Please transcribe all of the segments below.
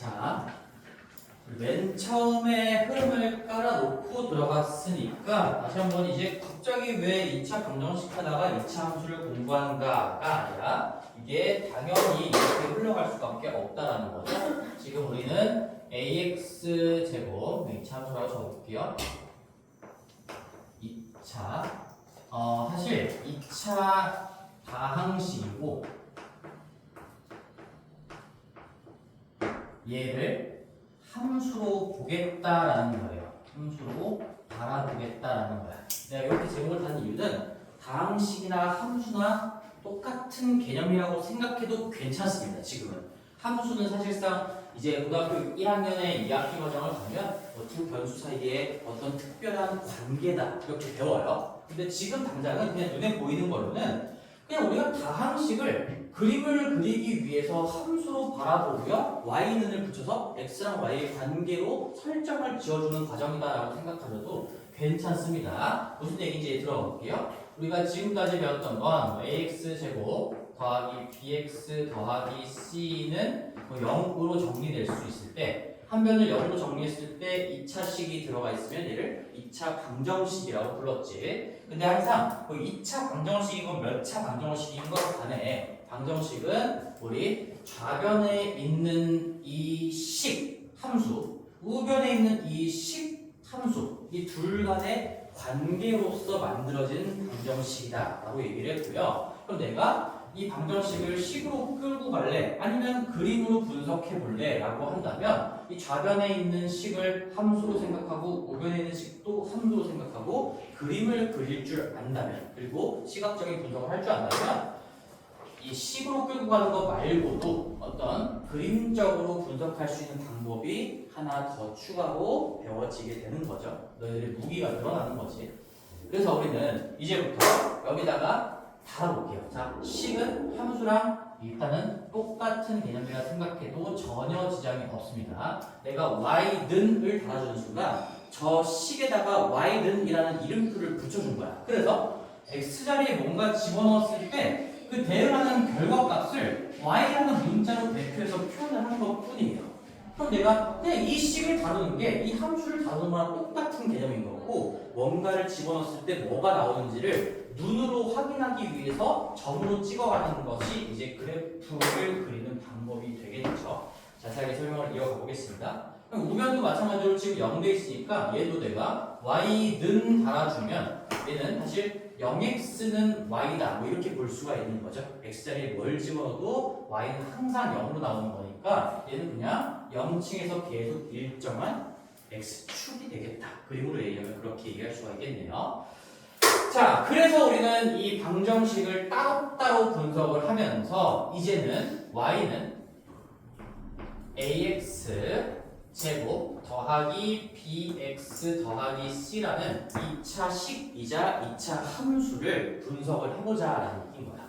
자, 맨 처음에 흐름을 깔아놓고 들어갔으니까 다시 한번 이제 갑자기 왜 2차 방정식 하다가 2차 함수를 공부한가가 아니라 이게 당연히 이렇게 흘러갈 수밖에 없다라는 거죠. 지금 우리는 ax 제곱 2차 함수라고 적어볼게요. 2차 사실 2차 다항식이고 얘를 함수로 보겠다라는 거예요. 함수로 달아보겠다라는 거야. 내가 이렇게 제목을 단 이유는 다항식이나 함수나 똑같은 개념이라고 생각해도 괜찮습니다. 지금은 함수는 사실상 이제 고등학교 1학년의 2학기 과정을 가면 두 변수 사이에 어떤 특별한 관계다 이렇게 배워요. 근데 지금 당장은 그냥 눈에 보이는 걸로는 그냥 우리가 다항식을 그림을 그리기 위해서 함수로 바라보고요. y는을 붙여서 x랑 y의 관계로 설정을 지어주는 과정이다라고 생각하셔도 괜찮습니다. 무슨 얘기인지 들어가 볼게요. 우리가 지금까지 배웠던 건 ax 제곱 더하기 bx 더하기 c는 0으로 정리될 수 있을 때 한 변을 0으로 정리했을 때 2차식이 들어가 있으면 얘를 2차 방정식이라고 불렀지. 근데 항상 그 2차 방정식이건 몇 차 방정식인 것 간에 방정식은 우리 좌변에 있는 이 식 함수, 우변에 있는 이 식 함수, 이 둘 간의 관계로서 만들어진 방정식이다라고 얘기를 했고요. 그럼 내가 이 방정식을 식으로 끌고 갈래? 아니면 그림으로 분석해 볼래? 라고 한다면 이 좌변에 있는 식을 함수로 생각하고 우변에 있는 식도 함수로 생각하고 그림을 그릴 줄 안다면 그리고 시각적인 분석을 할 줄 안다면 이 식으로 끌고 가는 것 말고도 어떤 그림적으로 분석할 수 있는 방법이 하나 더 추가로 배워지게 되는 거죠. 너희들의 무기가 늘어나는 거지. 그래서 우리는 이제부터 여기다가 달아볼게요. 자, 식은 함수랑 일단은 똑같은 개념이라 생각해도 전혀 지장이 없습니다. 내가 y는을 달아주는 순간 저 식에다가 y는이라는 이름표를 붙여준 거야. 그래서 x자리에 뭔가 집어넣었을 때 그 대응하는 결과값을 y라는 문자로 대표해서 표현을 한 것 뿐이에요. 그럼 내가 그냥 이 식을 다루는 게 이 함수를 다루는 거랑 똑같은 개념인 거고 뭔가를 집어넣었을 때 뭐가 나오는지를 눈으로 확인하기 위해서 점으로 찍어가는 것이 이제 그래프를 그리는 방법이 되겠죠. 자세하게 설명을 이어가 보겠습니다. 그럼 우변도 마찬가지로 지금 0돼 있으니까 얘도 내가 y는 달아주면 얘는 사실 0x는 y다 뭐 이렇게 볼 수가 있는 거죠. x자리에 뭘 집어넣어도 y는 항상 0으로 나오는 거니까 얘는 그냥 0층에서 계속 일정한 x축이 되겠다. 그림으로 얘기하면 그렇게 얘기할 수가 있겠네요. 자, 그래서 우리는 이 방정식을 따로따로 분석을 하면서 이제는 y는 ax 제곱 더하기 bx 더하기 c라는 2차 식이자 2차 함수를 분석을 해보자 라는 얘기인 거야.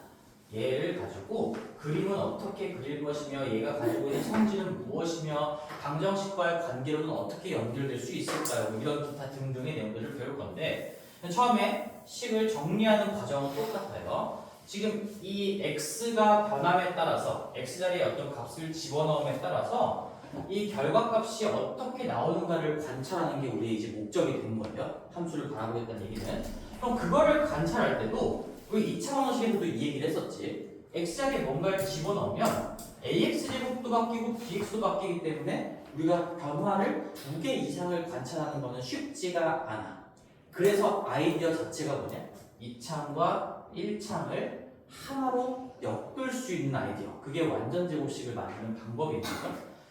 얘를 가지고 그림은 어떻게 그릴 것이며 얘가 가지고 있는 성질은 무엇이며 방정식과의 관계로는 어떻게 연결될 수 있을까요? 뭐 이런 기타 등등의 내용들을 배울 건데 처음에 식을 정리하는 과정은 똑같아요. 지금 이 x가 변함에 따라서 x자리에 어떤 값을 집어넣음에 따라서 이 결과값이 어떻게 나오는가를 관찰하는 게 우리의 이제 목적이 된 거예요. 함수를 바라보겠다는 얘기는. 그럼 그거를 관찰할 때도 우리 2차 방정식에서도 이 얘기를 했었지. x자리에 뭔가를 집어넣으면 ax제곱도 바뀌고 bx도 바뀌기 때문에 우리가 변화를 2개 이상을 관찰하는 것은 쉽지가 않아. 그래서 아이디어 자체가 뭐냐? 2창과 1창을 하나로 엮을 수 있는 아이디어. 그게 완전 제곱식을 만드는 방법인 거죠.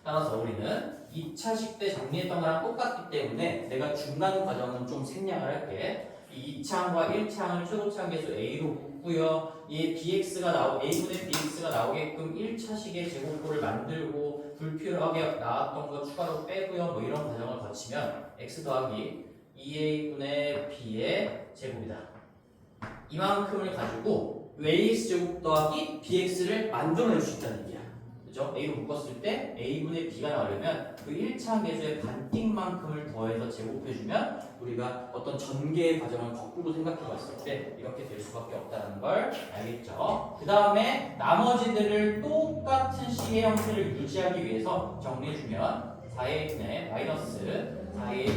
따라서 우리는 2차식 때 정리했던 거랑 똑같기 때문에 내가 중간 과정은 좀 생략을 할게. 이 2창과 1창을 최고차항 계수 a로 묶고요. 이 bx가 a분의 bx가 나오게끔 1차식의 제곱꼴을 만들고 불필요하게 나왔던 거 추가로 빼고요. 뭐 이런 과정을 거치면 x 더하기 2a분의 b의 제곱이다. 이만큼을 가지고 ax 제곱 더하기 bx를 만들어낼 수 있다는 얘기야. 그죠? a로 묶었을 때 a분의 b가 나오려면 그 1차 계수의 반띵만큼을 더해서 제곱해주면 우리가 어떤 전개의 과정을 거꾸로 생각해봤을 때 이렇게 될 수밖에 없다는 걸 알겠죠? 그 다음에 나머지들을 똑같은 C의 형태를 유지하기 위해서 정리해주면 4a분의 마이너스 4a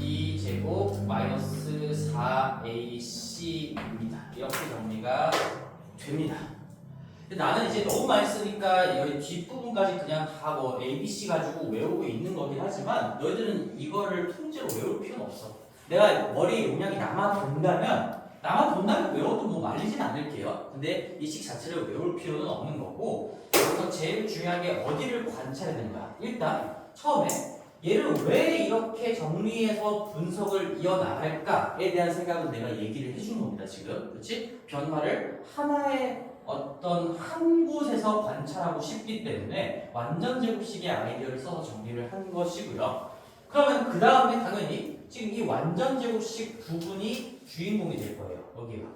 2제곱 마이너스 4ac입니다. 이렇게 정리가 됩니다. 나는 이제 너무 많이 쓰니까 여기 뒷부분까지 그냥 다 뭐 ABC 가지고 외우고 있는 거긴 하지만 너희들은 이거를 통째로 외울 필요는 없어. 내가 머리 용량이 남아돈다면 외워도 뭐 말리진 않을게요. 근데 이 식 자체를 외울 필요는 없는 거고, 여기서 제일 중요한 게 어디를 관찰해야 되는가. 일단 처음에 얘를 왜 이렇게 정리해서 분석을 이어나갈까에 대한 생각은 내가 얘기를 해준 겁니다. 지금 그렇지? 변화를 하나의 어떤 한 곳에서 관찰하고 싶기 때문에 완전 제곱식의 아이디어를 써서 정리를 한 것이고요. 그러면 그 다음에 당연히 지금 이 완전 제곱식 부분이 주인공이 될 거예요. 여기가.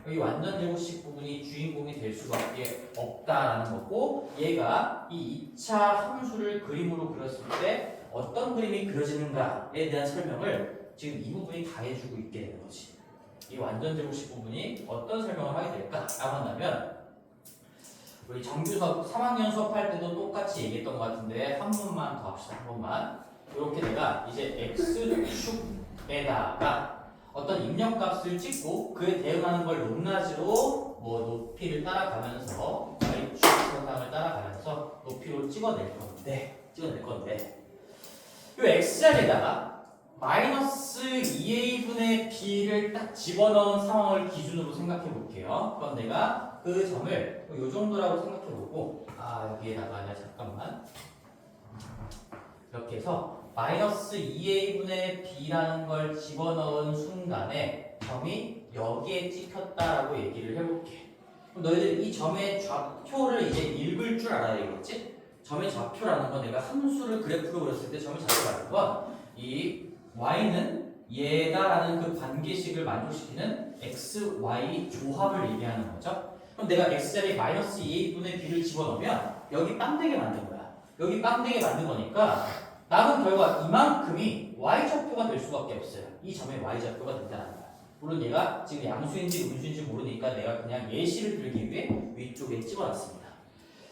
여기 완전 제곱식 부분이 주인공이 될 수밖에 없다라는 거고, 얘가 이 2차 함수를 그림으로 그렸을 때 어떤 그림이 그려지는가에 대한 설명을 지금 이 부분이 다 해주고 있게 되는 거지. 이 완전 제곱식 부분이 어떤 설명을 하게 될까라고 한다면, 우리 정규수업 3학년 수업할 때도 똑같이 얘기했던 것 같은데 한 번만 더 합시다. 한 번만. 이렇게 내가 이제 x축에다가 어떤 입력값을 찍고 그에 대응하는 걸 높낮이로 뭐 높이를 따라가면서 y축 현상을 따라가면서 높이로 찍어낼 건데 이 x자리에다가 마이너스 2a분의 b를 딱 집어넣은 상황을 기준으로 생각해 볼게요. 그럼 내가 그 점을 이 정도라고 생각해 보고, 여기에다가 내가 잠깐만 이렇게 해서 마이너스 2a분의 b라는 걸 집어넣은 순간에 점이 여기에 찍혔다라고 얘기를 해볼게. 그럼 너희들 이 점의 좌표를 이제 읽을 줄 알아야겠지? 점의 좌표라는 건 내가 함수를 그래프로 그렸을 때 점의 좌표라는 건 이 y는 얘다라는 그 관계식을 만족시키는 x, y 조합을 얘기하는 거죠. 그럼 내가 x자리에 마이너스 2a분의 b를 집어넣으면 여기 빵되게 만든 거야. 여기 빵되게 만든 거니까 남은 결과 이만큼이 y좌표가 될 수밖에 없어요. 이 점의 y좌표가 된다는 거야. 물론 얘가 지금 양수인지 음수인지 모르니까 내가 그냥 예시를 들기 위해 위쪽에 집어놨습니다.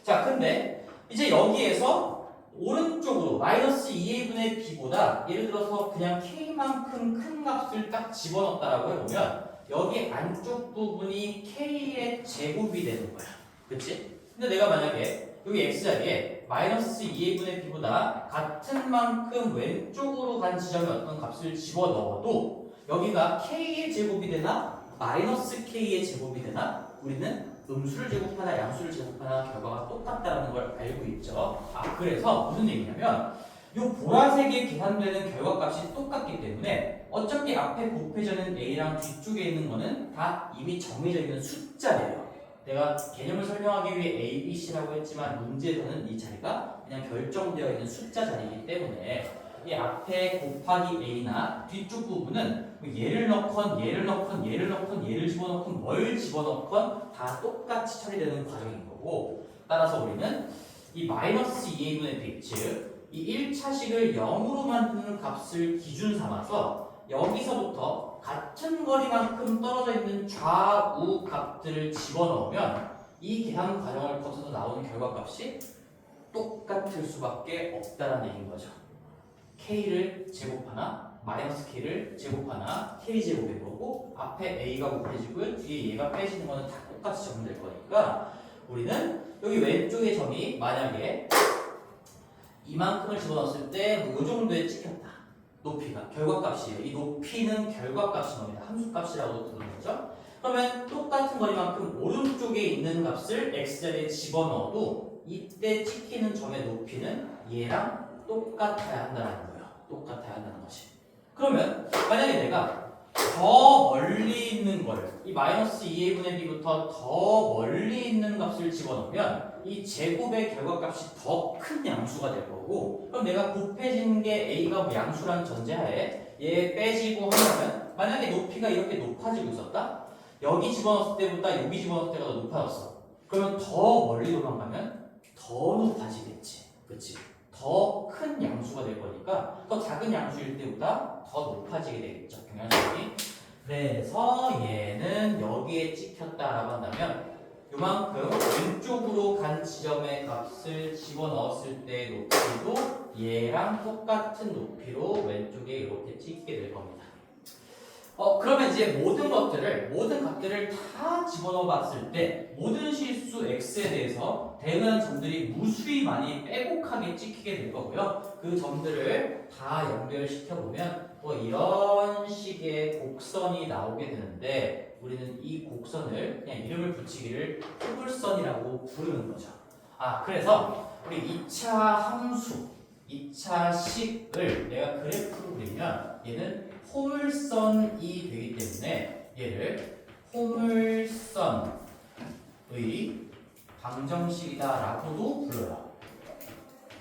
자, 근데 이제 여기에서 오른쪽으로 마이너스 2a분의 b보다 예를 들어서 그냥 k만큼 큰 값을 딱 집어넣었다라고 해보면 여기 안쪽 부분이 k의 제곱이 되는 거야. 그치? 근데 내가 만약에 여기 x자리에 마이너스 2a분의 b보다 같은 만큼 왼쪽으로 간 지점에 어떤 값을 집어넣어도 여기가 k의 제곱이 되나 마이너스 k의 제곱이 되나 우리는 음수를 제곱하나 양수를 제곱하나 결과가 똑같다는 걸 알고 있죠. 그래서 무슨 얘기냐면 이 보라색에 계산되는 결과값이 똑같기 때문에 어차피 앞에 곱해져 있는 a랑 뒤쪽에 있는 거는 다 이미 정해져 있는 숫자예요. 내가 개념을 설명하기 위해 a, b, c라고 했지만 문제에서는 이 자리가 그냥 결정되어 있는 숫자 자리이기 때문에 이 앞에 곱하기 a나 뒤쪽 부분은 얘를 넣건 얘를 넣건 얘를 넣건 얘를 집어넣건 뭘 집어넣건 다 똑같이 처리되는 과정인 거고, 따라서 우리는 이 마이너스 2a분의 b, 즉 이 1차식을 0으로 만드는 값을 기준 삼아서 여기서부터 같은 거리만큼 떨어져 있는 좌우 값들을 집어넣으면 이 계산 과정을 거쳐서 나오는 결과값이 똑같을 수밖에 없다는 얘기인 거죠. k를 제곱하나 마이너스 k를 제곱하나 k 제곱인 거고, 앞에 a가 곱해지고 뒤에 얘가 빼지는 거는 다 똑같이 적용될 거니까 우리는 여기 왼쪽의 점이 만약에 이만큼을 집어넣었을 때 뭐 이 정도에 찍혔다. 높이가 결과값이에요. 이 높이는 결과값인 겁니다. 함수값이라고 부르는 거죠. 그러면 똑같은 거리만큼 오른쪽에 있는 값을 x자리에 집어넣어도 이때 찍히는 점의 높이는 얘랑 똑같아야 한다는 거예요. 똑같아야 한다는 것이. 그러면 만약에 내가 더 멀리 있는 걸, 이 마이너스 2a분의 b부터 더 멀리 있는 값을 집어넣으면 이 제곱의 결과값이 더 큰 양수가 될 거고, 그럼 내가 곱해진 게 a가 뭐 양수라는 전제하에 얘 빼지고 하면 만약에 높이가 이렇게 높아지고 있었다? 여기 집어넣었을 때보다 여기 집어넣었을 때가 더 높아졌어. 그러면 더 멀리 도망가면 더 높아지겠지. 그치? 더 큰 양수가 될 거니까 더 작은 양수일 때보다 더 높아지게 되겠죠. 경향성이. 그래서 얘는 여기에 찍혔다라고 한다면 요만큼 왼쪽으로 간 지점의 값을 집어넣었을 때 높이도 얘랑 똑같은 높이로 왼쪽에 이렇게 찍게 될 겁니다. 그러면 이제 모든 값들을 다 집어넣어 봤을 때 모든 실수 x에 대해서 대응하는 점들이 무수히 많이 빼곡하게 찍히게 될 거고요. 그 점들을 다 연결시켜 보면 뭐 이런 식의 곡선이 나오게 되는데 우리는 이 곡선을 그냥 이름을 붙이기를 호불선이라고 부르는 거죠. 그래서 우리 2차 함수, 2차 식을 내가 그래프로 그리면 얘는 포물선이 되기 때문에 얘를 포물선의 방정식이다라고도 불러요.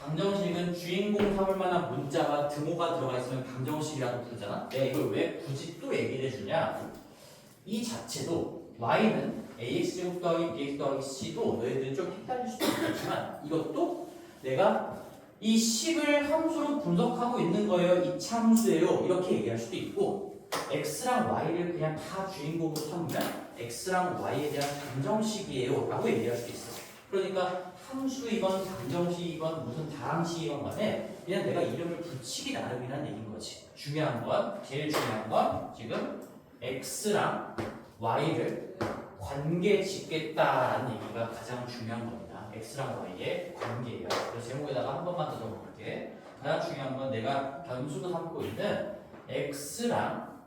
방정식은 주인공 삼을 만한 문자가 등호가 들어가 있으면 방정식이라고 부르잖아. 내가 이걸 왜 굳이 또 얘기를 해주냐? 이 자체도 y는 ax제곱 더하기 bx 더하기 c도 너희들이 좀 헷갈릴 수도 있겠지만 이것도 내가 이 식을 함수로 분석하고 있는 거예요. 이 참수예요. 이렇게 얘기할 수도 있고 x랑 y를 그냥 다 주인공으로 삼으면 x랑 y에 대한 방정식이에요 라고 얘기할 수도 있어. 그러니까 함수이건 방정식이건 무슨 다항식이건 간에 그냥 내가 이름을 붙이기 나름이라는 얘기인 거지. 제일 중요한 건 지금 x랑 y를 관계 짓겠다라는 얘기가 가장 중요한 겁니다. x랑 y의 관계예요. 그래서 제목에다가 한 번만 더 적어볼게. 가장 중요한 건 내가 변수로 삼고 있는 x랑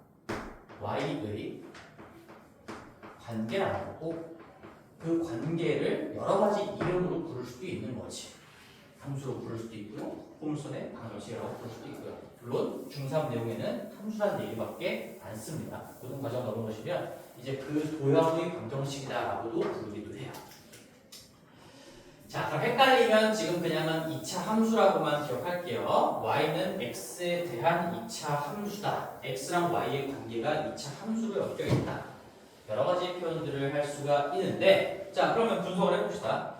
y의 관계라는 거고 그 관계를 여러 가지 이름으로 부를 수도 있는 거지. 함수로 부를 수도 있고요. 포물선의 방정식이라고 부를 수도 있고요. 물론 중3 내용에는 함수라는 얘기밖에 안 씁니다. 고등 과정 넘어가시면 이제 그 도형의 방정식이다라고도 부르기도 해요. 자, 그럼 헷갈리면 지금 그냥은 2차 함수라고만 기억할게요. y는 x에 대한 2차 함수다. x랑 y의 관계가 2차 함수로 엮여있다. 여러 가지 표현들을 할 수가 있는데, 자, 그러면 분석을 해봅시다.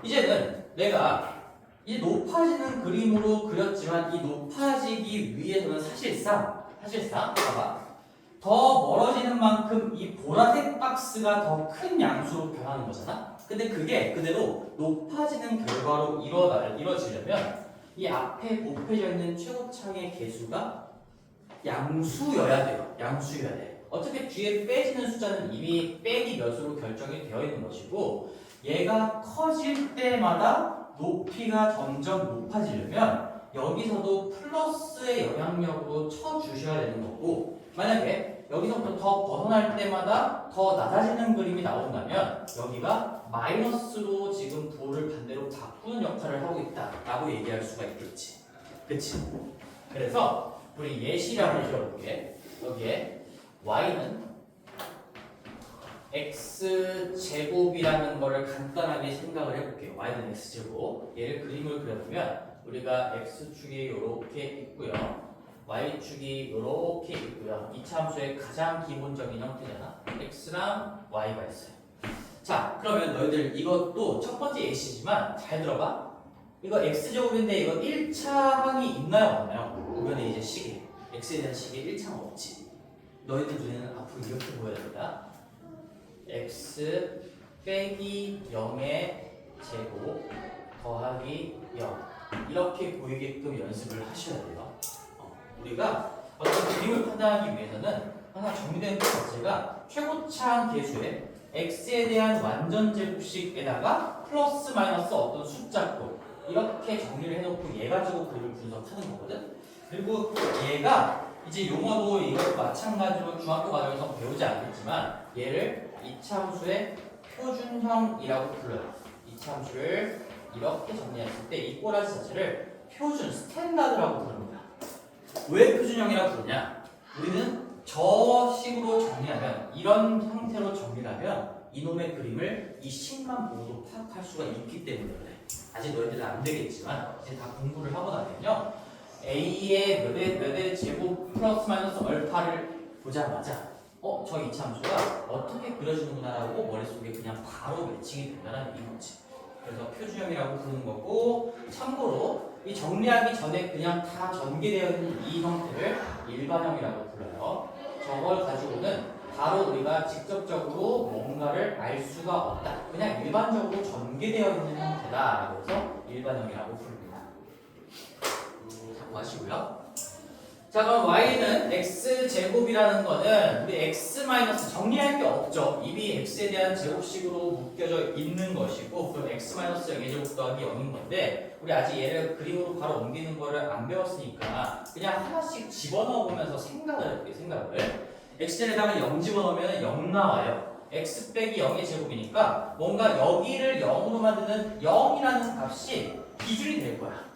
이제는 내가 이 높아지는 그림으로 그렸지만 이 높아지기 위해서는 사실상 봐봐. 더 멀어지는 만큼 이 보라색 박스가 더 큰 양수로 변하는 거잖아. 근데 그게 그대로 높아지는 결과로 이루어지려면 이 앞에 곱해져 있는 최고창의 개수가 양수여야 돼요. 양수여야 돼. 어차피 뒤에 빼지는 숫자는 이미 빼기 몇으로 결정이 되어 있는 것이고 얘가 커질 때마다 높이가 점점 높아지려면 여기서도 플러스의 영향력으로 쳐주셔야 되는 거고 만약에 여기서부터 더 벗어날 때마다 더 낮아지는 그림이 나온다면 여기가 마이너스로 지금 부호를 반대로 바꾸는 역할을 하고 있다라고 얘기할 수가 있겠지. 그치? 그래서 우리 예시를 한번 들어볼게. 여기에 y는 x제곱이라는 거를 간단하게 생각을 해볼게요. y는 x제곱. 얘를 그림을 그려보면 우리가 x축이 이렇게 있고요. y축이 이렇게 있고요. 이차 함수의 가장 기본적인 형태잖아. x랑 y가 있어요. 자, 그러면 너희들 이것도 첫 번째 예시지만 잘 들어봐. 이거 x제곱인데 이거 1차 항이 있나요? 없나요? 보면은 이제 식이 x에 대한 식이 1차는 없지. 너희들 눈에는 앞으로 이렇게 보여야 된다. x 빼기 0의 제곱 더하기 0 이렇게 보이게끔 연습을 하셔야 돼요. 우리가 어떤 그림을 판단하기 위해서는 항상 정리된 것 자체가 최고차항 계수의 x에 대한 완전 제곱식에다가 플러스 마이너스 어떤 숫자꼴 이렇게 정리를 해놓고 얘 가지고 그림을 분석하는 거거든. 그리고 얘가 이제 용어도 이것도 마찬가지로 중학교 과정에서 배우지 않겠지만 얘를 이차함수의 표준형이라고 불러요. 이차함수를 이렇게 정리했을 때 이 꼬라지 자체를 표준, 스탠다드라고 부릅니다. 왜 표준형이라고 부르냐? 우리는 저 식으로 정리하면 이런 형태로 정리하면 이놈의 그림을 이 식만 보고도 파악할 수가 있기 때문에 그래. 아직 너희들은 안 되겠지만 이제 다 공부를 하고 나면요 a의 몇의 제곱 플러스 마이너스 얼파를 보자마자 저 이차함수가 어떻게 그려지는구나라고 머릿속에 그냥 바로 매칭이 된다는 얘기인 거지. 그래서 표준형이라고 부르는 거고 참고로 이 정리하기 전에 그냥 다 전개되어 있는 이 형태를 일반형이라고 불러요. 저걸 가지고는 바로 우리가 직접적으로 뭔가를 알 수가 없다. 그냥 일반적으로 전개되어 있는 형태다라고 해서 일반형이라고 부릅니다. 참고하시고요. 자, 그럼 y는 x제곱이라는 거는 우리 x 마이너스 정리할 게 없죠. 이미 x에 대한 제곱식으로 묶여져 있는 것이고, 그럼 x 마이너스 0의 제곱 더하기 0인 건데, 우리 아직 얘를 그림으로 바로 옮기는 거를 안 배웠으니까 그냥 하나씩 집어넣어 보면서 생각을 해볼게요. 생각을. x제에다가 0 집어넣으면 0 나와요. x 빼기 0의 제곱이니까 뭔가 여기를 0으로 만드는 0이라는 값이 기준이 될 거야.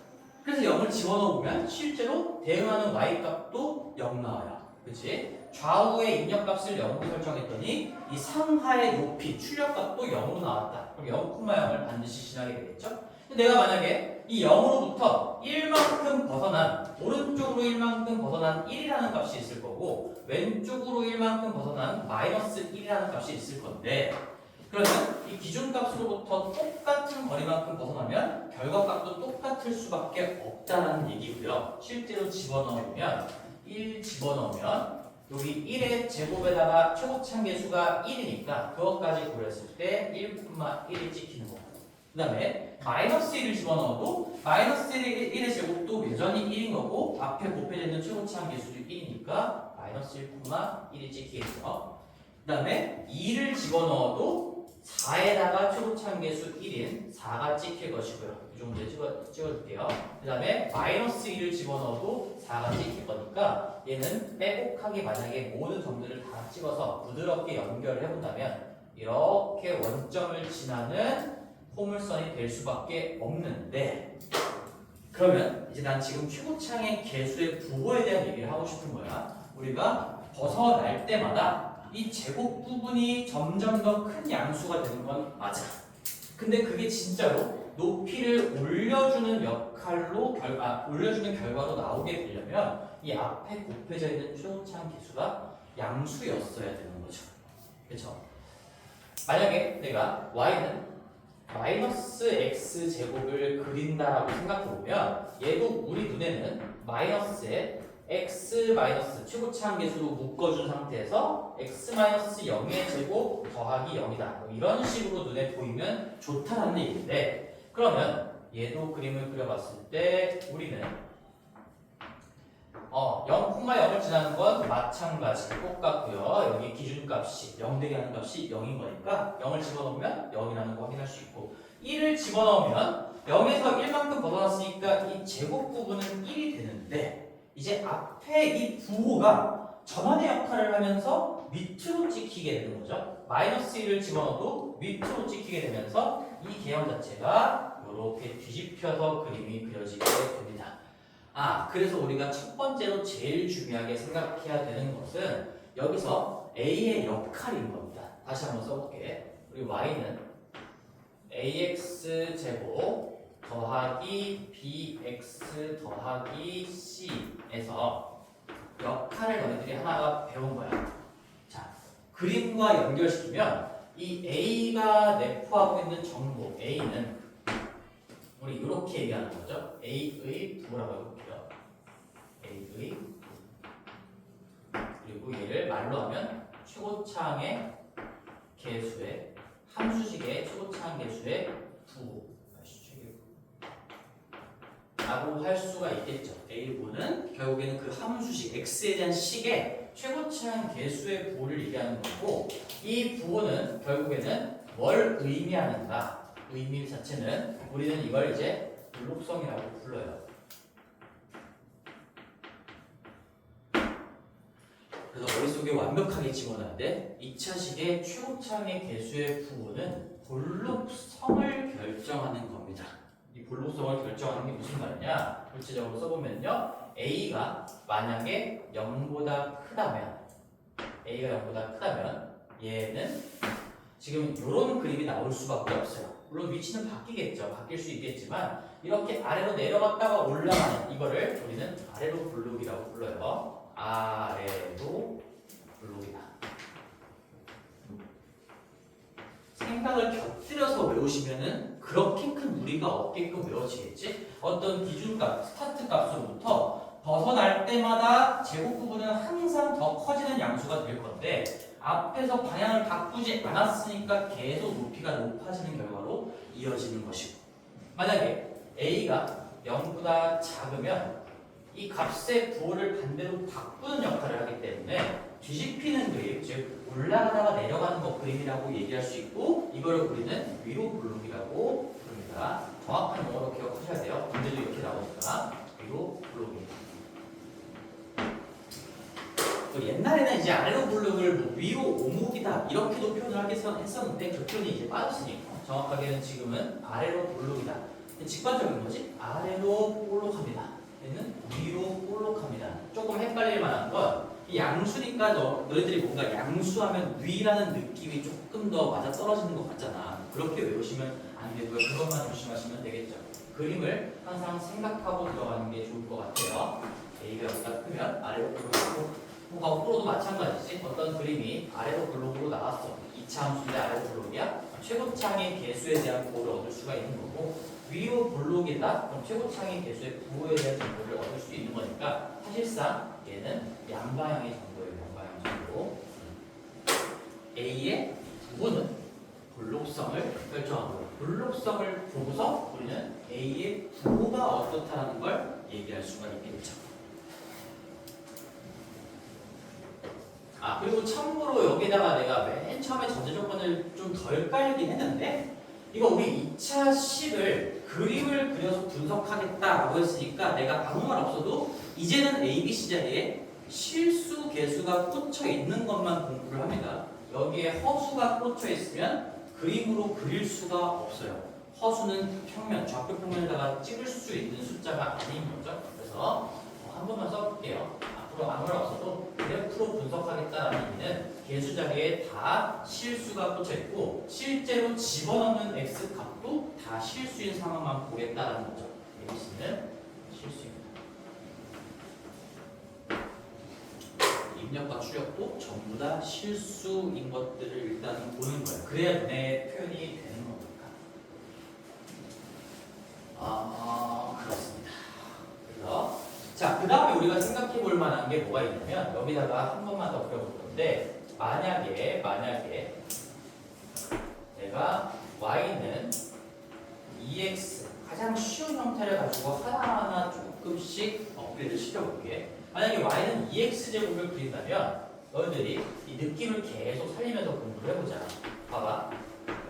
그래서 0을 집어넣으면 실제로 대응하는 y값도 0 나와요. 그치? 좌우의 입력값을 0으로 설정했더니 이 상하의 높이, 출력값도 0으로 나왔다. 그럼 0,0을 반드시 지나게 되겠죠? 내가 만약에 이 0으로부터 1만큼 벗어난, 오른쪽으로 1만큼 벗어난 1이라는 값이 있을 거고, 왼쪽으로 1만큼 벗어난 마이너스 1이라는 값이 있을 건데, 그러면 이 기준값으로부터 똑같은 거리만큼 벗어나면 결과값도 똑같을 수밖에 없다는 얘기고요. 실제로 집어넣으면 1 집어넣으면 여기 1의 제곱에다가 최고참 계수가 1이니까 그것까지 고렸을 때 1,1이 찍히는 거고, 그 다음에 마이너스 1을 집어넣어도 마이너스 1의 제곱도 여전히 1인 거고, 앞에 곱해져 있는 최고참 계수도 1이니까 마이너스 1,1이 찍히겠죠. 그 다음에 2를 집어넣어도 4에다가 최고참 계수 1인 4가 찍힐 것이고요. 이 정도에 찍어줄게요. 그 다음에 마이너스 1을 집어넣어도 4가 찍힐 거니까 얘는 빼곡하게 만약에 모든 점들을 다 찍어서 부드럽게 연결을 해본다면 이렇게 원점을 지나는 포물선이 될 수밖에 없는데, 그러면 이제 난 지금 최고창의 계수의 부호에 대한 얘기를 하고 싶은 거야. 우리가 벗어날 때마다 이 제곱 부분이 점점 더 큰 양수가 되는 건 맞아. 근데 그게 진짜로 높이를 올려주는 역할로 올려주는 결과로 나오게 되려면 이 앞에 곱해져 있는 최고참 계수가 양수였어야 되는 거죠. 그렇죠? 만약에 내가 y는 마이너스 x 제곱을 그린다라고 생각해보면 얘도 우리 눈에는 마이너스에 x 마이너스 최고참 계수로 묶어준 상태에서 x 마이너스 0의 제곱 더하기 0이다. 뭐 이런 식으로 눈에 보이면 좋다라는 얘기인데, 그러면 얘도 그림을 그려봤을 때 우리는 0,0을 지나는 건 마찬가지 똑같고요. 여기 기준값이 0 되게 하는 값이 0인 거니까 0을 집어넣으면 0이라는 거 확인할 수 있고, 1을 집어넣으면 0에서 1만큼 벗어났으니까 이 제곱 부분은 1이 되는데, 이제 앞에 이 부호가 전환의 역할을 하면서 밑으로 찍히게 되는 거죠. 마이너스 1을 집어넣어도 밑으로 찍히게 되면서 이 개형 자체가 이렇게 뒤집혀서 그림이 그려지게 됩니다. 그래서 우리가 첫 번째로 제일 중요하게 생각해야 되는 것은 여기서 A의 역할인 겁니다. 다시 한번 써볼게. 우리 Y는 AX 제곱 더하기 BX 더하기 C에서 역할을 너희들이 하나가 배운 거야. 자, 그림과 연결시키면 이 A가 내포하고 있는 정보 A는 우리 이렇게 얘기하는 거죠. A의 부호라고 해볼게요. A의 그리고 얘를 말로 하면 최고차항의 계수의 함수식의 최고차항 계수의 부호 라고 할 수가 있겠죠. A부호는 결국에는 그 함수식 x에 대한 식의 최고차항 계수의 부호를 얘기하는 거고, 이 부호는 결국에는 뭘 의미하는가? 의미 자체는 우리는 이걸 이제 불록성이라고 불러요. 그래서 머릿속에 완벽하게 집어넣어야 돼. 2차식의 최고차항의 계수의 부호는 볼록성을 결정하는 겁니다. 이 볼록성을 결정하는 게 무슨 말이냐? 구체적으로 써보면요, A가 만약에 0보다 크다면 얘는 지금 이런 그림이 나올 수밖에 없어요. 물론 위치는 바뀌겠죠. 바뀔 수 있겠지만 이렇게 아래로 내려갔다가 올라가는 이거를 우리는 아래로 볼록이라고 불러요. 아래로 볼록이다. 생각을 곁들여서 외우시면은 그렇게 큰 무리가 없게끔 외워지겠지? 어떤 기준값, 스타트 값으로부터 벗어날 때마다 제곱 부분은 항상 더 커지는 양수가 될 건데, 앞에서 방향을 바꾸지 않았으니까 계속 높이가 높아지는 결과로 이어지는 것이고, 만약에 a가 0보다 작으면 이 값의 부호를 반대로 바꾸는 역할을 하기 때문에 뒤집히는 그림, 즉 올라가다가 내려가는 거 그림이라고 얘기할 수 있고, 이걸 우리는 위로 블록이라고 부릅니다. 정확한 용어로 기억하셔야 돼요. 문제도 이렇게 나오니까 위로 블록입니다. 옛날에는 이제 아래로 블록을 뭐 위로 오목이다 이렇게도 표현을 하긴 했었는데 그 표현이 이제 빠졌으니까 정확하게는 지금은 아래로 블록이다. 직관적인 거지? 아래로 볼록합니다. 얘는 위로 볼록합니다. 조금 헷갈릴 만한 건 이 양수니까 너희들이 뭔가 양수하면 위라는 느낌이 조금 더 맞아 떨어지는 것 같잖아. 그렇게 외우시면 안 되고요. 그것만 조심하시면 되겠죠. 그림을 항상 생각하고 들어가는 게 좋을 것 같아요. A가 여기다 크면 아래로 블록으로, 거꾸로도 마찬가지지. 어떤 그림이 아래로 블록으로 나왔어. 2차 함수인데 아래로 블록이야? 최고창의 개수에 대한 부호를 얻을 수가 있는 거고, 위로 블록이다? 그럼 최고창의 개수의 부호에 대한 정보를 얻을 수 있는 거니까 사실상 얘는 양방향의 정보예요. 양방향 정보. A의 부호는 블록성을 결정하고, 블록성을 보고서 우리는 A의 부호가 어떻다는 걸 얘기할 수가 있겠죠. 그리고 참고로 여기다가 내가 맨 처음에 전제 조건을 좀 덜 깔긴 했는데, 이거 우리 2차 식을 그림을 그려서 분석하겠다라고 했으니까 내가 아무 말 없어도 이제는 A, B, C 자리에 실수 개수가 꽂혀 있는 것만 공부를 합니다. 여기에 허수가 꽂혀 있으면 그림으로 그릴 수가 없어요. 허수는 평면, 좌표 평면에다가 찍을 수 있는 숫자가 아닌 거죠. 그래서 한 번만 써볼게요. 앞으로 아무 말 없어도 그래프로 분석하겠다라는 의미는 개수 자리에 다 실수가 꽂혀 있고 실제로 집어넣는 x 값도 다 실수인 상황만 보겠다라는 거죠. ABC는 실수입니다. 입력과 출력도 전부 다 실수인 것들을 일단 보는 거예요. 그래야 눈에 표현이 되는 거니까. 그렇습니다. 그래서 자, 그 다음에 우리가 생각해 볼 만한 게 뭐가 있냐면, 여기다가 한 번만 더 그려볼 건데, 만약에 내가 y는 2x, 가장 쉬운 형태를 가지고 하나하나 조금씩 업그레이드 시켜볼게. 만약에 y는 2x제곱을 그린다면 너희들이 이 느낌을 계속 살리면서 공부를 해보자. 봐봐.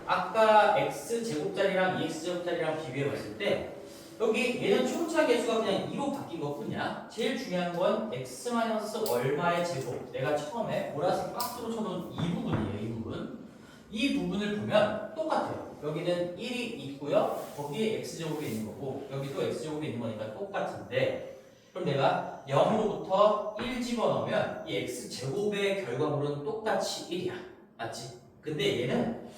아까 x제곱자리랑 2x제곱자리랑 비교해봤을 때 여기 얘는 최고차 개수가 그냥 2로 바뀐 것 뿐이야. 제일 중요한 건 x 얼마의 제곱. 내가 처음에 보라색 박스로 쳐놓은 이 부분이에요. 이 부분. 이 부분을 보면 똑같아요. 여기는 1이 있고요. 거기에 x제곱이 있는 거고 여기도 x제곱이 있는 거니까 똑같은데, 그럼 내가 0으로부터 1 집어넣으면 이 x제곱의 결과물은 똑같이 1이야. 맞지? 근데 얘는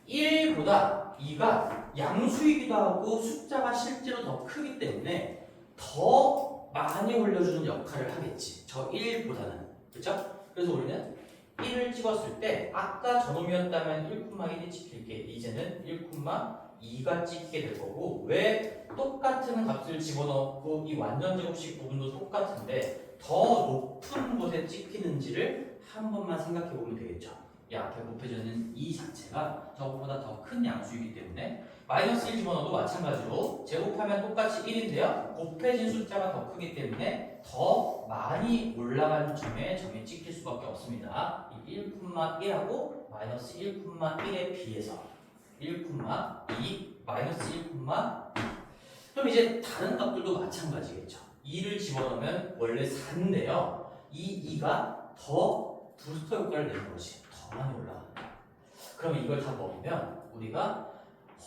1보다 2가 양수이기도 하고 숫자가 실제로 더 크기 때문에 더 많이 올려주는 역할을 하겠지. 저 1보다는. 그렇죠? 그래서 우리는 1을 찍었을 때 아까 저놈이었다면 1,1이 찍힐게. 이제는 1,2가 찍게 될 거고, 왜 똑같은 값을 집어넣고 이 완전제곱식 부분도 똑같은데 더 높은 곳에 찍히는지를 한 번만 생각해 보면 되겠죠. 이 앞에 곱해져있는 이 자체가 저거보다 더 큰 양수이기 때문에 마이너스 1 집어넣어도 마찬가지로 제곱하면 똑같이 1인데요. 곱해진 숫자가 더 크기 때문에 더 많이 올라가는 점이 찍힐 수밖에 없습니다. 이 1,1하고 마이너스 1,1에 비해서 1,2 마이너스 1,2. 그럼 이제 다른 값들도 마찬가지겠죠. 2를 집어넣으면 원래 4인데요. 이 2가 더 부스터 효과를 내는 것이 더 많이 올라가요. 그러면 이걸 다 먹으면 우리가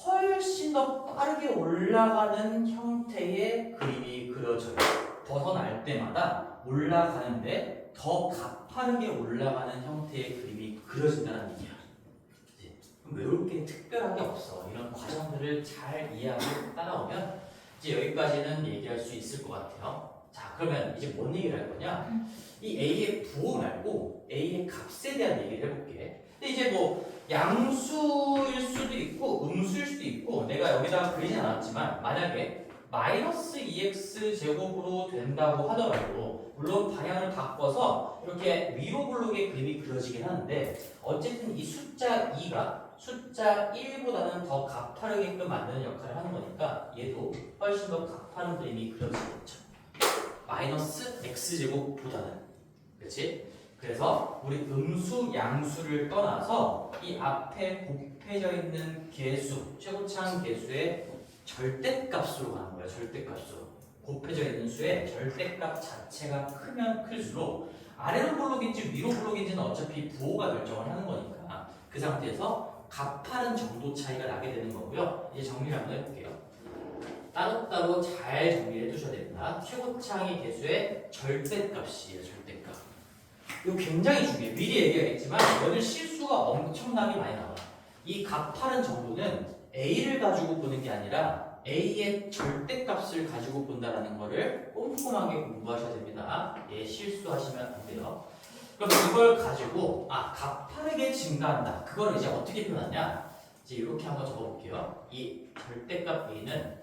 훨씬 더 빠르게 올라가는 형태의 그림이 그려져요. 벗어날 때마다 올라가는데 더 가파르게 올라가는 형태의 그림이 그려진다는 얘기야. 외울 게 특별하게 없어. 이런 과정들을 잘 이해하고 따라오면 이제 여기까지는 얘기할 수 있을 것 같아요. 자, 그러면 이제 뭔 얘기를 할 거냐? 이 A의 부호 말고 A의 값에 대한 얘기를 해볼게. 근데 이제 뭐 양수일 수도 있고 음수일 수도 있고, 내가 여기다가 그리진 않았지만 만약에 마이너스 2x 제곱으로 된다고 하더라도 물론 방향을 바꿔서 이렇게 위로 블록의 그림이 그려지긴 하는데 어쨌든 이 숫자 2가 숫자 1보다는 더 가파르게끔 만드는 역할을 하는 거니까 얘도 훨씬 더 가파른 그림이 그려지겠죠. 마이너스 x제곱보다는. 그렇지? 그래서 우리 음수, 양수를 떠나서 이 앞에 곱해져 있는 개수, 최고차항 개수의 절대값으로 가는 거예요. 절대값으로. 곱해져 있는 수의 절대값 자체가 크면 클수록 아래로 블록인지 위로 블록인지는 어차피 부호가 결정을 하는 거니까 그 상태에서 가파른 정도 차이가 나게 되는 거고요. 이제 정리를 한번 해볼게요. 따로따로 잘 정리를 해두셔야 됩니다. 최고차항의 개수의 절대값이에요. 절대값. 이거 굉장히 중요해요. 미리 얘기하겠지만 여기 실수가 엄청나게 많이 나와요. 이 가파른 정도는 A를 가지고 보는 게 아니라 A의 절대값을 가지고 본다는 거를 꼼꼼하게 공부하셔야 됩니다. 예, 실수하시면 안 돼요. 그럼 이걸 가지고 가파르게 증가한다. 그걸 이제 어떻게 표현하냐? 이제 이렇게 한번 적어볼게요. 이 절대값 A는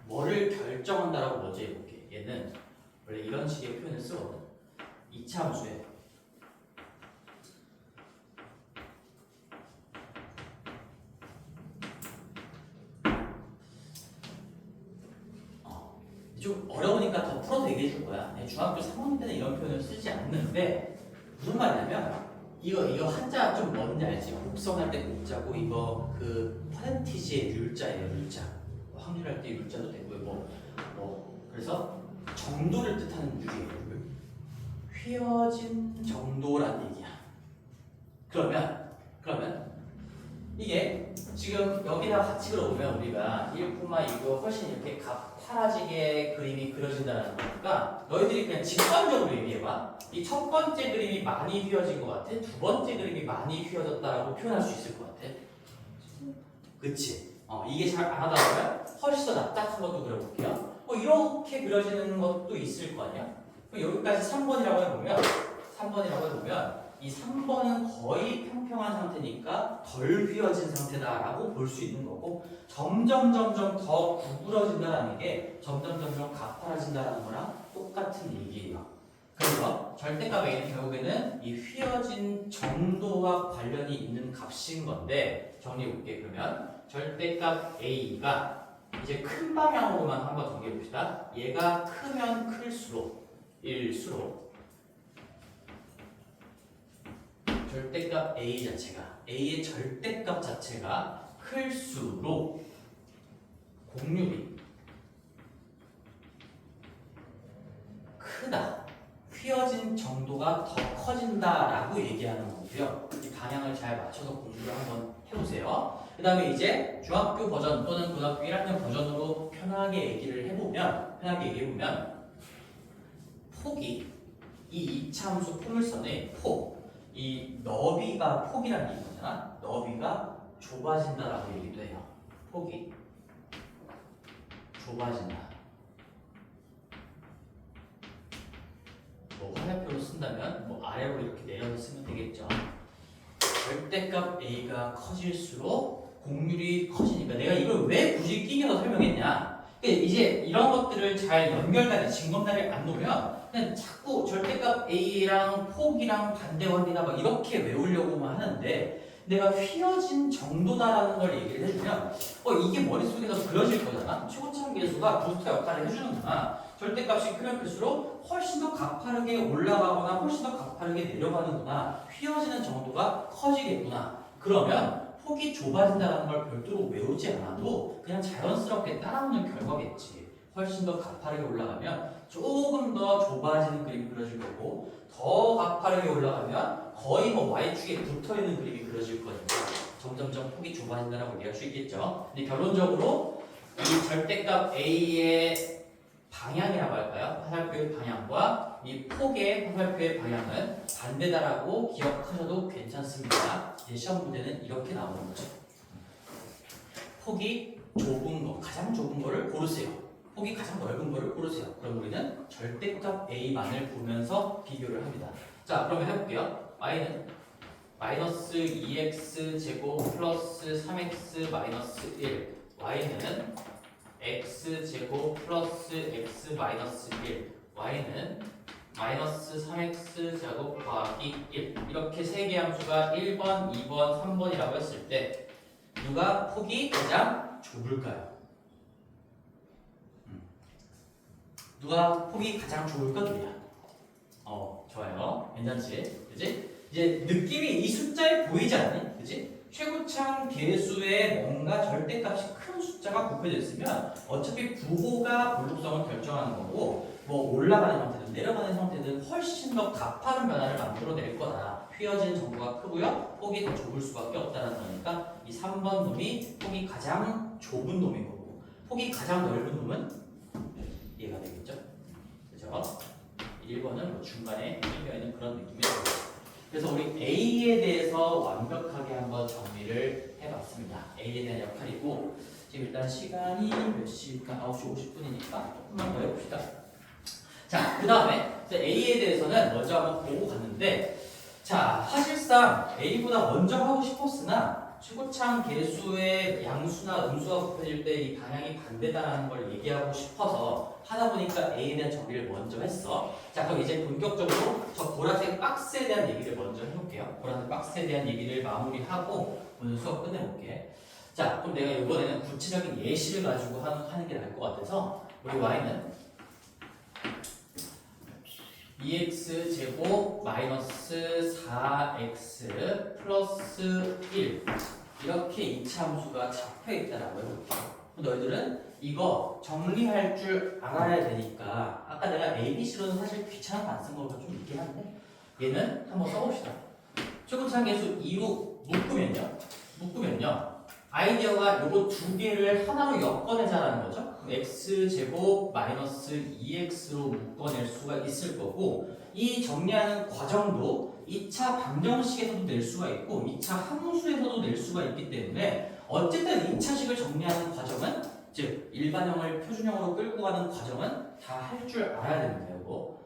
뭐를 결정한다라고 먼저 해볼게요. 얘는 원래 이런 식의 표현을 쓰거든. 이차함수에 좀 어려우니까 더 풀어서 얘기해 줄 거야. 중학교 3학년 때는 이런 표현을 쓰지 않는데 무슨 말이냐면 이거 한자 좀 뭔지 알지? 곡선할 때 곡자고 이거 그 퍼센티지의 율자예요. 율자. 확률할 때 율자도 되고 그래서 정도를 뜻하는 율이에요. 휘어진 정도란 얘기야. 그러면 이게 지금 여기다 같이 그려보면 우리가 1,2도 훨씬 이렇게 가파라지게 그림이 그려진다는 거니까 너희들이 그냥 직관적으로 얘기해봐. 이 첫 번째 그림이 많이 휘어진 것 같아? 두 번째 그림이 많이 휘어졌다라고 표현할 수 있을 것 같아? 그치? 이게 잘 안 하다 보면 훨씬 더 납작한 것도 그려볼게요. 이렇게 그려지는 것도 있을 거 아니야? 여기까지 3번이라고 해보면 이 3번은 거의 평평한 상태니까 덜 휘어진 상태다라고 볼 수 있는 거고 점점 더 구부러진다는 게 점점 가파라진다는 거랑 똑같은 얘기예요. 그래서 절대값 A는 결국에는 이 휘어진 정도와 관련이 있는 값인 건데 정리해볼게. 그러면 절대값 A가 이제 큰 방향으로만 한번 정리해봅시다. 얘가 크면 클수록 일수록 절대값 A의 절대값 자체가 클수록 공률이 크다. 휘어진 정도가 더 커진다라고 얘기하는 거고요. 이 방향을 잘 맞춰서 공부를 한번 해보세요. 그 다음에 이제 중학교 버전 또는 고등학교 1학년 버전으로 편하게 얘기를 해보면 폭이 이 이차함수 포물선의 이 너비가 폭이라는 얘기잖아. 너비가 좁아진다라고 얘기도 해요. 폭이 좁아진다. 화살표로 쓴다면 아래로 이렇게 내려서 쓰면 되겠죠. 절대값 A가 커질수록 공률이 커지니까 내가 이걸 왜 굳이 끼겨서 설명했냐? 이제 이런 것들을 잘 연결다리, 징검다리를 안 놓으면 그냥 자꾸 절대값 A랑 폭이랑 반대원이나 막 이렇게 외우려고만 하는데 내가 휘어진 정도다라는 걸 얘기를 해주면 이게 머릿속에서 그려질 거잖아. 최고차항 계수가 부스터 역할을 해주는구나. 절대값이 크면 클수록 훨씬 더 가파르게 올라가거나 훨씬 더 가파르게 내려가는구나. 휘어지는 정도가 커지겠구나. 그러면 폭이 좁아진다는 걸 별도로 외우지 않아도 그냥 자연스럽게 따라오는 결과겠지. 훨씬 더 가파르게 올라가면 조금 더 좁아지는 그림이 그려질 거고 더 가파르게 올라가면 거의 Y축에 붙어있는 그림이 그려질 거니까 점점점 폭이 좁아진다고 얘기할 수 있겠죠. 근데 결론적으로 이 절대값 A의 방향이라고 할까요? 화살표의 방향과 이 폭의 화살표의 방향은 반대다라고 기억하셔도 괜찮습니다. 시험 문제는 이렇게 나오는 거죠. 폭이 좁은 거, 가장 좁은 거를 고르세요. 폭이 가장 넓은 거를 고르세요. 그럼 우리는 절대값 A만을 보면서 비교를 합니다. 자, 그러면 해볼게요. Y는 마이너스 2x 제곱 플러스 3x 마이너스 1. Y는 x제곱 플러스 x 마이너스 1 y는 마이너스 3x 제곱 더하기 1 이렇게 세 개의 함수가 1번, 2번, 3번이라고 했을 때 누가 폭이 가장 좁을까요? 누가 폭이 가장 좁을까? 누구야? 좋아요. 괜찮지? 그지? 이제 느낌이 이 숫자에 보이지 않니? 그지? 최고창 계수에 뭔가 절대값이 큰 숫자가 곱해져 있으면 어차피 부호가 볼록성을 결정하는 거고 뭐 올라가는 형태든 내려가는 형태든 훨씬 더 가파른 변화를 만들어낼 거다. 휘어진 정보가 크고요. 폭이 더 좁을 수밖에 없다는 거니까 이 3번 놈이 폭이 가장 좁은 놈인 거고 폭이 가장 넓은 놈은 이해가 되겠죠? 그죠? 1번은 뭐 중간에 끼어 있는 그런 느낌이 들어요. 그래서 우리 A에 대해서 완벽하게 한번 정리를 해봤습니다. A에 대한 역할이고 지금 일단 시간이 몇 시일까? 9시 50분이니까 조금만 더 해봅시다. 자, 그 다음에 A에 대해서는 먼저 한번 보고 갔는데 자, 사실상 A보다 먼저 하고 싶었으나 최고창 계수의 양수나 음수가 곱해질 때 이 방향이 반대다라는 걸 얘기하고 싶어서 하다 보니까 A에 대한 정리를 먼저 했어. 자, 그럼 이제 본격적으로 저 보라색 박스에 대한 얘기를 먼저 해볼게요. 보라색 박스에 대한 얘기를 마무리하고 오늘 수업 끝내볼게. 자, 그럼 내가 이번에는 구체적인 예시를 가지고 하는 게 나을 것 같아서 우리 Y는 2x 제곱 마이너스 4x 플러스 1 이렇게 2차 함수가 잡혀 있다라고 해볼게요. 너희들은 이거 정리할 줄 알아야 되니까 아까 내가 ABC로는 사실 귀찮아서 안 쓴 거가 좀 있긴 한데 얘는 한번 써봅시다. 최고창 계수 2로 묶으면요 아이디어가 요거 두 개를 하나로 엮어내자라는 거죠. x제곱 마이너스 2x로 묶어낼 수가 있을 거고 이 정리하는 과정도 2차 방정식에서도 낼 수가 있고 2차 함수에서도 낼 수가 있기 때문에 어쨌든 2차식을 정리하는 과정은 즉 일반형을 표준형으로 끌고 가는 과정은 다 할 줄 알아야 됩니다. 요거.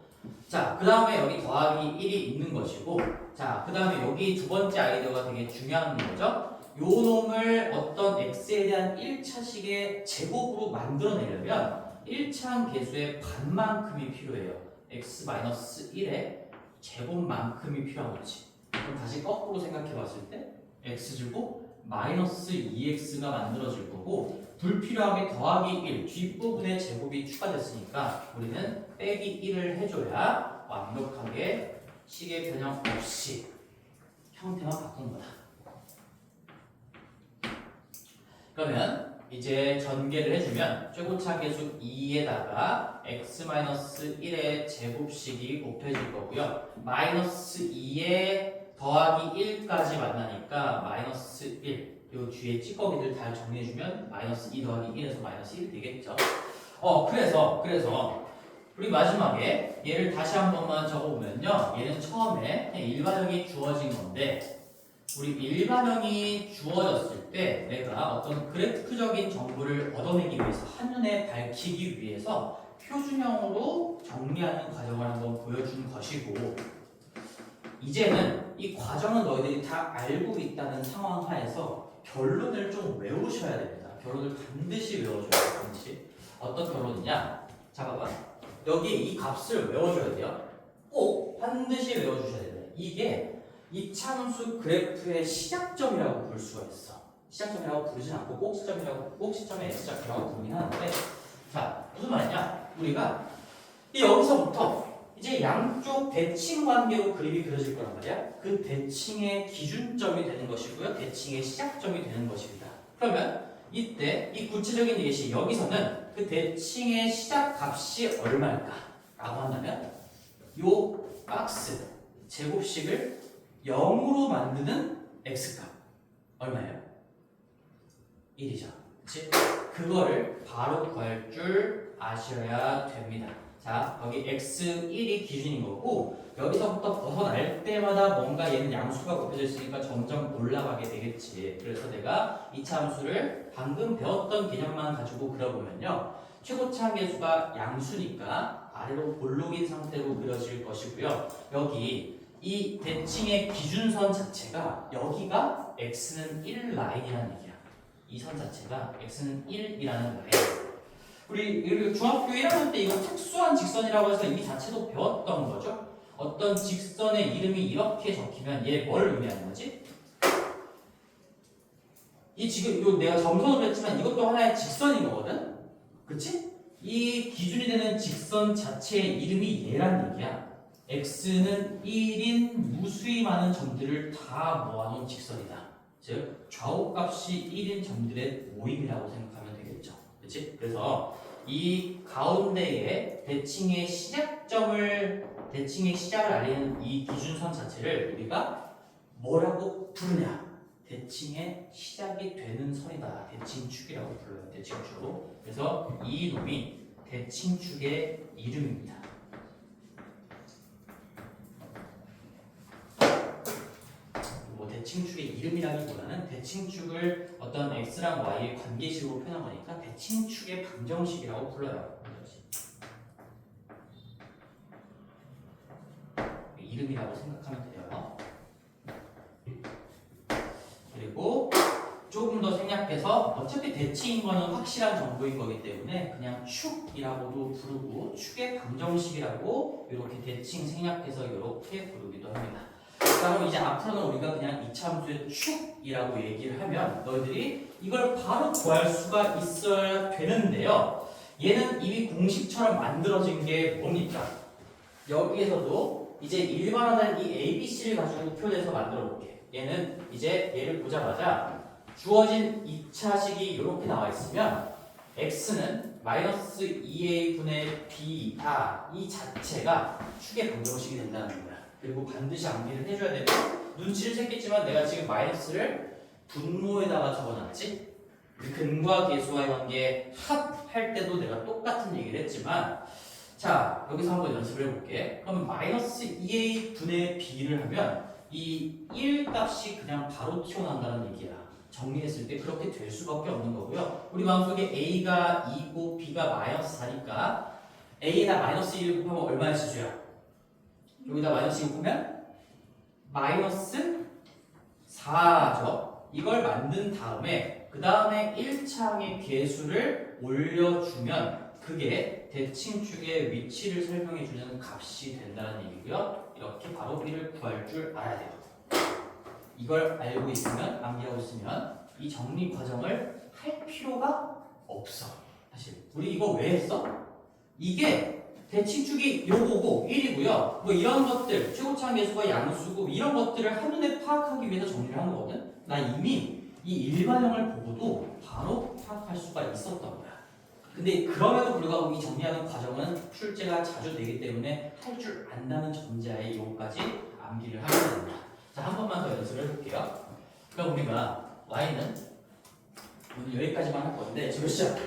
자, 그 다음에 여기 더하기 1이 있는 것이고 자, 그 다음에 여기 두 번째 아이디어가 되게 중요한 거죠. 요 놈을 어떤 x에 대한 1차식의 제곱으로 만들어내려면 1차항 계수의 반만큼이 필요해요. x-1의 제곱만큼이 필요한 거지. 그럼 다시 거꾸로 생각해 봤을 때 x제곱 마이너스 2x가 만들어질 거고 불필요하게 더하기 1 뒷부분에 제곱이 추가됐으니까 우리는 빼기 1을 해줘야 완벽하게 식의 변형 없이 형태만 바꾼 거다. 그러면 이제 전개를 해주면 최고차 계수 2에다가 x-1의 제곱식이 곱해질 거고요. 마이너스 2에 더하기 1까지 만나니까 마이너스 1. 요 뒤에 찌꺼기들 다 정리해주면 마이너스 2 더하기 1에서 마이너스 1 되겠죠. 그래서 우리 마지막에 얘를 다시 한 번만 적어보면요. 얘는 처음에 그냥 일반형이 주어진 건데 우리 일반형이 주어졌을 때 내가 어떤 그래프적인 정보를 얻어내기 위해서 한눈에 밝히기 위해서 표준형으로 정리하는 과정을 한번 보여준 것이고 이제는 이 과정은 너희들이 다 알고 있다는 상황 하에서 결론을 좀 외우셔야 됩니다. 결론을 반드시 외워줘야 돼요. 반드시. 어떤 결론이냐? 잠깐만. 여기 이 값을 외워줘야 돼요. 꼭 반드시 외워주셔야 돼요. 이게 이차함수 그래프의 시작점이라고 볼 수가 있어. 시작점이라고 부르진 않고 꼭 시점의 x좌표라고 부르긴 하는데 자, 무슨 말이냐? 우리가 여기서부터 이제 양쪽 대칭 관계로 그림이 그려질 거란 말이야. 그 대칭의 기준점이 되는 것이고요. 대칭의 시작점이 되는 것입니다. 그러면 이때 이 구체적인 예시 여기서는 그 대칭의 시작 값이 얼마일까? 라고 한다면 요 박스 제곱식을 0으로 만드는 x값 얼마예요? 1이죠. 그치? 그거를 바로 구할 줄 아셔야 됩니다. 자, 여기 x1이 기준인 거고 여기서부터 벗어날 때마다 뭔가 얘는 양수가 곱해져 있으니까 점점 올라가게 되겠지. 그래서 내가 이차 함수를 방금 배웠던 개념만 가지고 그려보면요. 최고차 계수가 양수니까 아래로 볼록인 상태로 그려질 것이고요. 여기 이 대칭의 기준선 자체가 여기가 x는 1 라인이라는 얘기야. 이 선 자체가 x는 1이라는 라인. 우리 중학교 1학년 때 이거 특수한 직선이라고 해서 이 자체도 배웠던 거죠. 어떤 직선의 이름이 이렇게 적히면 얘 뭘 의미하는 거지? 이 지금 이거 내가 점선으로 했지만 이것도 하나의 직선인 거거든? 그치? 이 기준이 되는 직선 자체의 이름이 얘란 얘기야. x는 1인 무수히 많은 점들을 다 모아놓은 직선이다. 즉 좌우값이 1인 점들의 모임이라고 생각하면 되겠죠. 그치? 그래서 이 가운데에 대칭의 시작을 알리는 이 기준선 자체를 우리가 뭐라고 부르냐? 대칭의 시작이 되는 선이다. 대칭축이라고 불러요. 대칭축. 그래서 이 놈이 대칭축의 이름입니다. 뭐 대칭축의 이름이라기보다는 대칭축을 어떤 x랑 y의 관계식으로 표현한 거니까 대칭축의 방정식이라고 불러요. 이름이라고 생각하면 돼요. 그리고 조금 더 생략해서 어차피 대칭인 거는 확실한 정보인 거기 때문에 그냥 축이라고도 부르고 축의 방정식이라고 이렇게 대칭 생략해서 이렇게 부르기도 합니다. 그럼 이제 앞으로는 우리가 그냥 이차함수의 축이라고 얘기를 하면 너희들이 이걸 바로 구할 수가 있어야 되는데요. 얘는 이미 공식처럼 만들어진 게 뭡니까? 여기에서도 이제 일반화된 이 ABC를 가지고 표현해서 만들어 볼게. 얘는 이제 얘를 보자마자 주어진 2차식이 이렇게 나와 있으면 x는 마이너스 2a분의 b이다. 이 자체가 축의 방정식이 된다는 거야. 그리고 반드시 암기를 해줘야 되고 눈치를 챘겠지만 내가 지금 마이너스를 분모에다가 적어놨지. 근과 계수와의 관계 합할 때도 내가 똑같은 얘기를 했지만 자 여기서 한번 연습을 해볼게. 그럼 마이너스 2a분의 b를 하면 이 1 값이 그냥 바로 튀어나온다는 얘기야. 정리했을 때 그렇게 될 수밖에 없는 거고요. 우리 마음속에 a가 2고 b가 마이너스 4니까 a에다 마이너스 1 곱하면 얼마의 수수야? 여기다 마이너스 2 곱하면 마이너스 4죠. 이걸 만든 다음에 그 다음에 1차항의 계수를 올려주면 그게 대칭축의 위치를 설명해주는 값이 된다는 얘기고요. 이렇게 바로 1을 구할 줄 알아야 돼요. 이걸 알고 있으면, 암기하고 있으면 이 정리 과정을 할 필요가 없어. 사실 우리 이거 왜 했어? 이게 대칭축이 요거고 1이고요. 뭐 이런 것들, 최고차항 계수가 양수고 이런 것들을 한눈에 파악하기 위해서 정리를 한 거거든. 나 이미 이 일반형을 보고도 바로 파악할 수가 있었던 거야. 근데 그럼에도 불구하고 이 정리하는 과정은 출제가 자주 되기 때문에 할 줄 안다는 전제하에 요거까지 암기를 하게 됩니다. 자, 한 번만 더 연습을 해볼게요. 그럼 우리가 y는 오늘 여기까지만 할 건데 지금 시작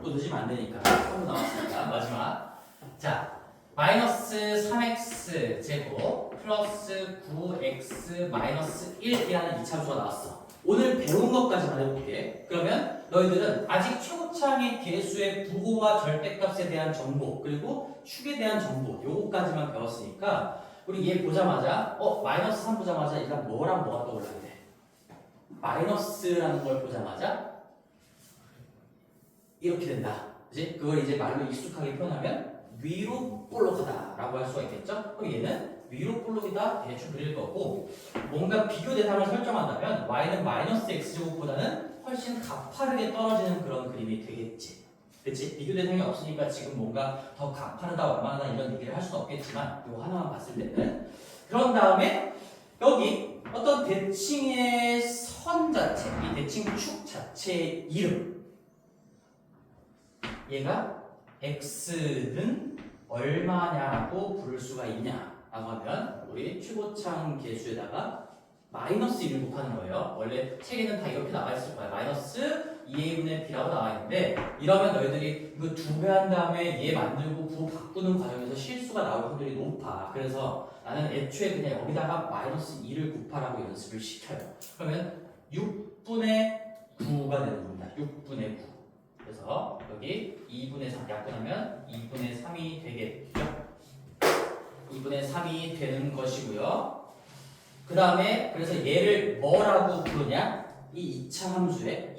또 늦으면 안 되니까 3분 남았습니다. 마지막. 자, 마이너스 3x 제곱 플러스 9x 마이너스 1이라는 이차함수가 나왔어. 오늘 배운 것까지만 해볼게. 그러면 너희들은 아직 최고차항의 계수의 부호와 절대값에 대한 정보 그리고 축에 대한 정보 요거까지만 배웠으니까 우리 얘 보자마자 마이너스 3 보자마자 일단 뭐랑 뭐가 떠올라야 돼? 마이너스라는 걸 보자마자 이렇게 된다. 그치? 그걸 이제 말로 익숙하게 표현하면 위로 볼록하다 라고 할 수가 있겠죠? 그럼 얘는 위로 볼록이다 대충 그릴 거고 뭔가 비교 대상을 설정한다면 y는 마이너스 x제곱보다는 훨씬 가파르게 떨어지는 그런 그림이 되겠지. 그치? 비교 대상이 없으니까 지금 뭔가 더 가파르다 얼마나 이런 얘기를 할 수는 없겠지만 이거 하나만 봤을 때는 그런 다음에 여기 어떤 대칭의 선 자체 이 대칭축 자체의 이름 얘가 x는 얼마냐고 부를 수가 있냐라고 하면 우리 최고차항 계수에다가 마이너스 1을 곱하는 거예요. 원래 책에는 다 이렇게 나와 있을 거야. 마이너스 2a분의 b라고 나와 있는데 이러면 너희들이 이거 2배 한 다음에 얘 만들고 부호 바꾸는 과정에서 실수가 나올 확률이 높아. 그래서 나는 애초에 그냥 여기다가 마이너스 2를 곱하라고 연습을 시켜요. 그러면 6분의 9가 되는 겁니다. 6분의 9. 그래서 여기 2분의 3 약분하면 2분의 3이 되겠죠. 2분의 3이 되는 것이고요. 그 다음에 그래서 얘를 뭐라고 부르냐? 이 2차 함수의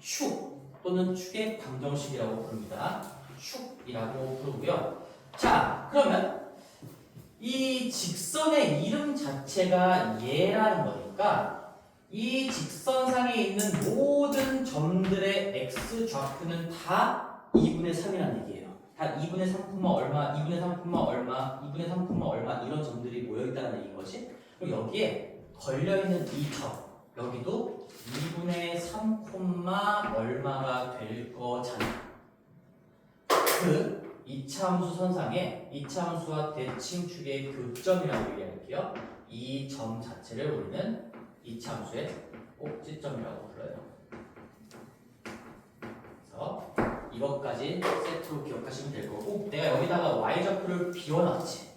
축 또는 축의 방정식이라고 부릅니다. 축이라고 부르고요. 자, 그러면 이 직선의 이름 자체가 얘라는 거니까 이 직선상에 있는 모든 점들의 x 좌표는 다 2분의 3이라는 얘기예요. 다 2분의 3, 얼마, 2분의 3, 얼마, 2분의 3, 얼마 이런 점들이 모여있다는 얘기인 것이. 그리고 여기에 걸려있는 이 점, 여기도 2분의 3, 얼마가 될 거잖아. 그 이차함수 선상에 이차함수와 대칭축의 교점이라고 얘기할게요. 이 점 자체를 우리는 이차함수의 꼭지점이라고 불러요. 그래서 이것까지 세트로 기억하시면 될 거고, 내가 여기다가 y좌표를 비워놨지.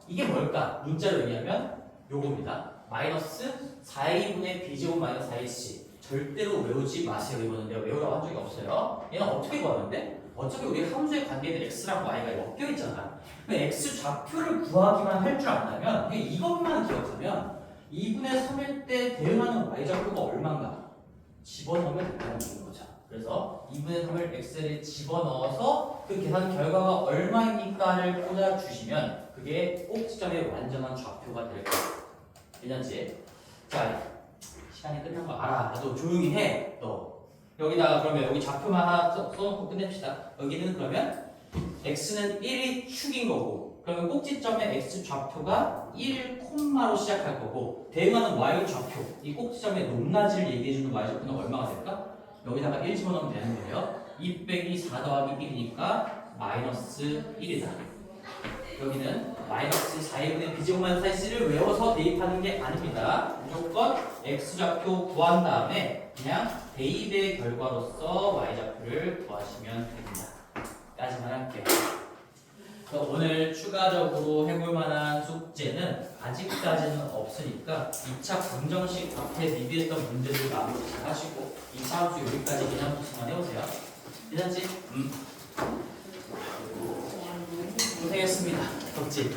이게 뭘까? 문자로 얘기하면 요겁니다. 마이너스 4a분의 b제곱 마이너스 4ac. 절대로 외우지 마세요. 이거는 내가 외우라고 한 적이 없어요. 얘는 어떻게 구하는데? 어차피 우리 함수의 관계들 x랑 y가 엮여 있잖아. x 좌표를 구하기만 할 줄 안다면 그냥 이것만 기억하면 2분의 3일 때 대응하는 y 좌표가 얼마인가 집어넣으면 된다는 거죠. 그래서 2분의 3을 엑셀에 집어넣어서 그 계산 결과가 얼마입니까를 꽂아주시면 그게 꼭지점의 완전한 좌표가 될 거예요. 괜찮지? 자, 시간이 끝난 거 알아. 나도 조용히 해. 너 여기다가 그러면 여기 좌표만 하나 써놓고 끝냅시다. 여기는 그러면 x는 1이 축인 거고, 그러면 꼭지점의 x 좌표가 1, 콤마로 시작할 거고, 대응하는 y 좌표, 이 꼭지점의 높낮이를 얘기해주는 y 좌표는 얼마가 될까? 여기다가 1 집어넣으면 되는 거예요. 2 빼기 4 더하기 1이니까 마이너스 1이다. 여기는 마이너스 4분의 b제곱 마이너스 4c를 외워서 대입하는 게 아닙니다. 무조건 x좌표 구한 다음에 그냥 대입의 결과로서 y좌표를 구하시면 됩니다. 까지만 할게요. 오늘 추가적으로 해볼 만한 숙제는 아직까지는 없으니까 2차 방정식 앞에 리뷰했던 문제들 마무리 잘 하시고 2차 함수 여기까지 그냥 복습만 해보세요. 괜찮지? 고생했습니다. 덕지.